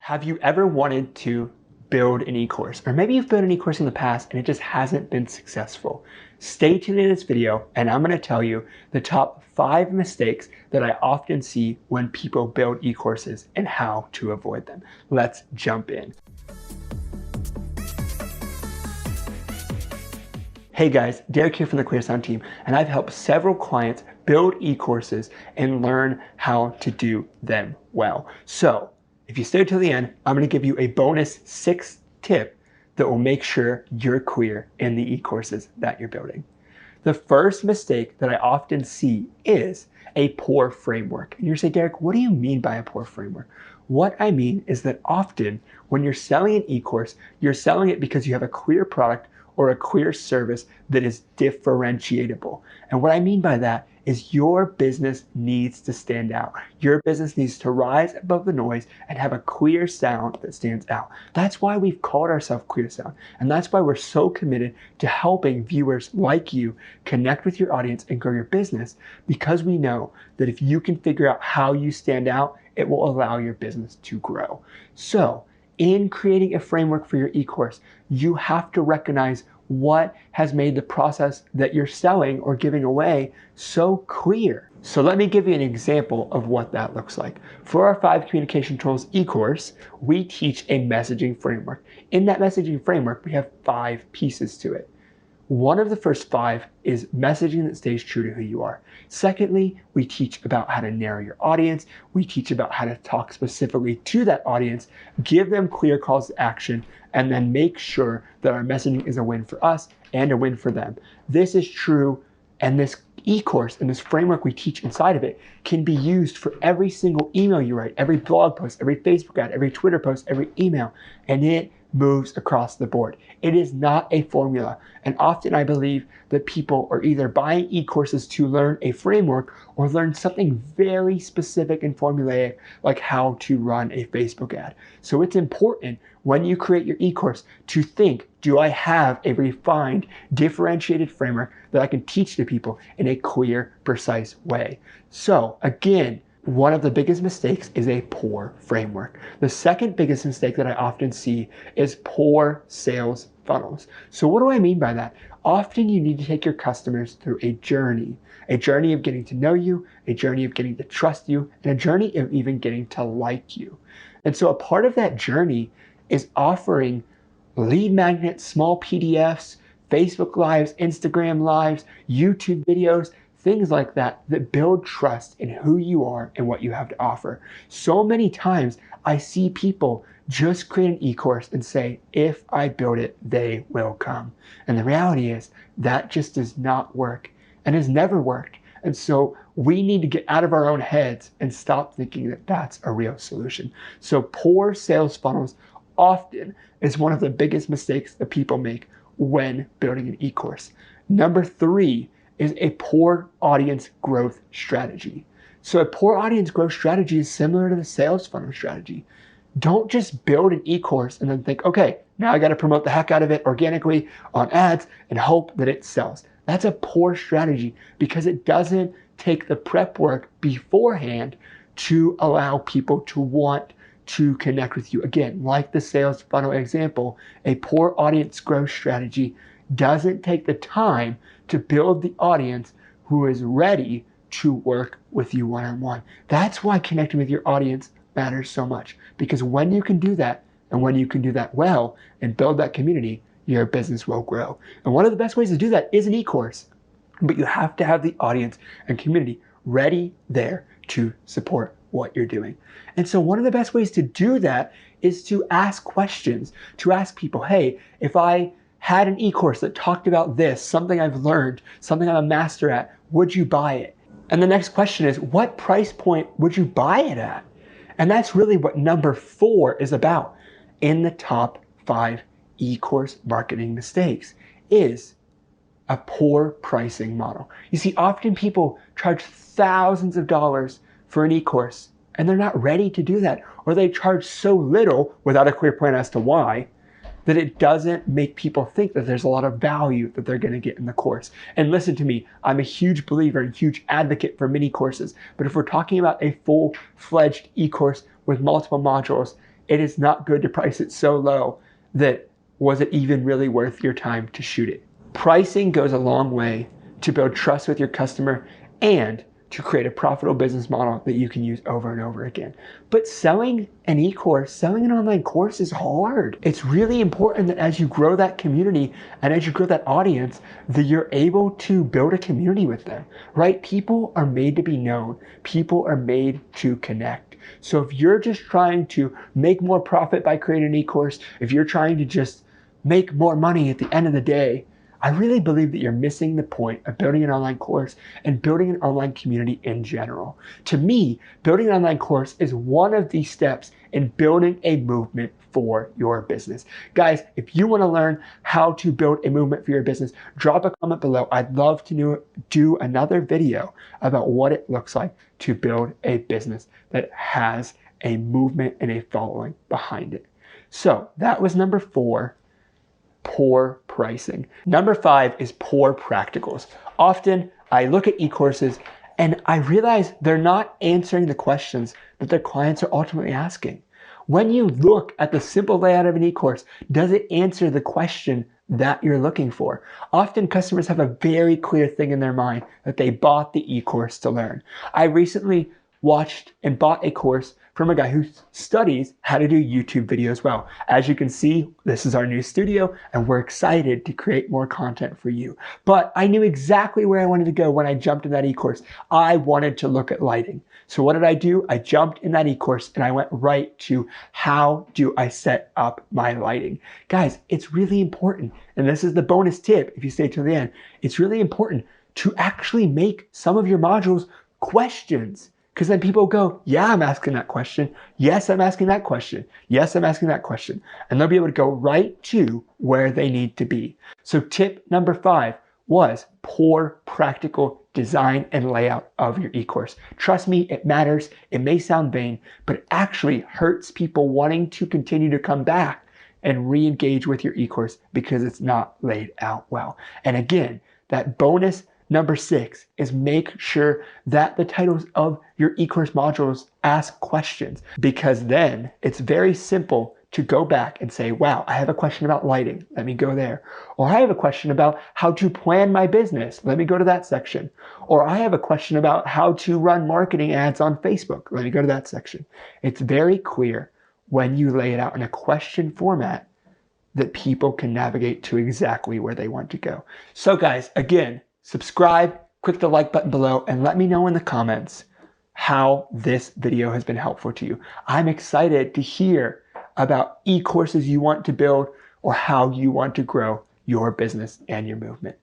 Have you ever wanted to build an e-course? Or maybe you've built an e-course in the past and it just hasn't been successful. Stay tuned in this video and I'm going to tell you the top 5 mistakes that I often see when people build e-courses and how to avoid them. Let's jump in. Hey guys, Derek here from the ClearSound team, and I've helped several clients build e-courses and learn how to do them well. So if you stay till the end, I'm going to give you a bonus 6 tip that will make sure you're clear in the e-courses that you're building. The first mistake that I often see is a poor framework. And you're saying, Derek, what do you mean by a poor framework? What I mean is that often when you're selling an e-course, you're selling it because you have a clear product or a clear service that is differentiable. And what I mean by that is your business needs to stand out. Your business needs to rise above the noise and have a clear sound that stands out. That's why we've called ourselves ClearSound. And that's why we're so committed to helping viewers like you connect with your audience and grow your business, because we know that if you can figure out how you stand out, it will allow your business to grow. So in creating a framework for your e-course, you have to recognize what has made the process that you're selling or giving away so clear. So let me give you an example of what that looks like. For our 5 communication tools e-course, we teach a messaging framework. In that messaging framework, we have 5 pieces to it. One of the first 5 is messaging that stays true to who you are. Secondly, we teach about how to narrow your audience. We teach about how to talk specifically to that audience, give them clear calls to action, and then make sure that our messaging is a win for us and a win for them. This is true, and this e-course and this framework we teach inside of it can be used for every single email you write, every blog post, every Facebook ad, every Twitter post, every email, and it moves across the board. It is not a formula. And often I believe that people are either buying e-courses to learn a framework or learn something very specific and formulaic, like how to run a Facebook ad. So it's important when you create your e-course to think, do I have a refined, differentiated framework that I can teach to people in a clear, precise way? So again, one of the biggest mistakes is a poor framework. The second biggest mistake that I often see is poor sales funnels. So what do I mean by that? Often you need to take your customers through a journey of getting to know you, a journey of getting to trust you, and a journey of even getting to like you. And so a part of that journey is offering lead magnets, small PDFs, Facebook Lives, Instagram Lives, YouTube videos, things like that that build trust in who you are and what you have to offer. So many times I see people just create an e-course and say, if I build it, they will come. And the reality is that just does not work and has never worked. And so we need to get out of our own heads and stop thinking that that's a real solution. So poor sales funnels often is one of the biggest mistakes that people make when building an e-course. Number 3 is a poor audience growth strategy. So a poor audience growth strategy is similar to the sales funnel strategy. Don't just build an e-course and then think, okay, now I got to promote the heck out of it organically on ads and hope that it sells. That's a poor strategy because it doesn't take the prep work beforehand to allow people to want to connect with you. Again, like the sales funnel example, a poor audience growth strategy doesn't take the time to build the audience who is ready to work with you one-on-one. That's why connecting with your audience matters so much, because when you can do that, and when you can do that well and build that community, your business will grow. And one of the best ways to do that is an e-course, but you have to have the audience and community ready there to support what you're doing. And so one of the best ways to do that is to ask questions, to ask people, hey, if I had an e-course that talked about this, something I've learned, something I'm a master at, would you buy it? And the next question is, what price point would you buy it at? And that's really what number 4 is about in the top 5 e-course marketing mistakes, is a poor pricing model. You see, often people charge thousands of dollars for an e-course and they're not ready to do that, or they charge so little without a clear plan as to why, that it doesn't make people think that there's a lot of value that they're going to get in the course. And listen to me, I'm a huge believer and huge advocate for mini courses, but if we're talking about a full-fledged e-course with multiple modules, it is not good to price it so low that was it even really worth your time to shoot it? Pricing goes a long way to build trust with your customer and to create a profitable business model that you can use over and over again. But selling an e-course, selling an online course is hard. It's really important that as you grow that community and as you grow that audience, that you're able to build a community with them, right? People are made to be known. People are made to connect. So if you're just trying to make more profit by creating an e-course, if you're trying to just make more money at the end of the day, I really believe that you're missing the point of building an online course and building an online community in general. To me, building an online course is one of the steps in building a movement for your business. Guys, if you want to learn how to build a movement for your business, drop a comment below. I'd love to do another video about what it looks like to build a business that has a movement and a following behind it. So that was number 4. Poor pricing. Number 5 is poor practicals. Often I look at e-courses and I realize they're not answering the questions that their clients are ultimately asking. When you look at the simple layout of an e-course, does it answer the question that you're looking for? Often customers have a very clear thing in their mind that they bought the e-course to learn. I recently watched and bought a course from a guy who studies how to do YouTube videos well. As you can see, this is our new studio and we're excited to create more content for you. But I knew exactly where I wanted to go when I jumped in that e-course. I wanted to look at lighting. So what did I do? I jumped in that e-course and I went right to how do I set up my lighting. Guys, it's really important. And this is the bonus tip if you stay till the end. It's really important to actually make some of your modules questions. Because then people go, yeah, I'm asking that question. Yes, I'm asking that question. Yes, I'm asking that question. And they'll be able to go right to where they need to be. So tip number 5 was poor practical design and layout of your e-course. Trust me, it matters. It may sound vain, but it actually hurts people wanting to continue to come back and re-engage with your e-course because it's not laid out well. And again, that bonus number 6 is make sure that the titles of your e-course modules ask questions, because then it's very simple to go back and say, wow, I have a question about lighting. Let me go there. Or I have a question about how to plan my business. Let me go to that section. Or I have a question about how to run marketing ads on Facebook. Let me go to that section. It's very clear when you lay it out in a question format that people can navigate to exactly where they want to go. So guys, again, subscribe, click the like button below, and let me know in the comments how this video has been helpful to you. I'm excited to hear about e-courses you want to build or how you want to grow your business and your movement.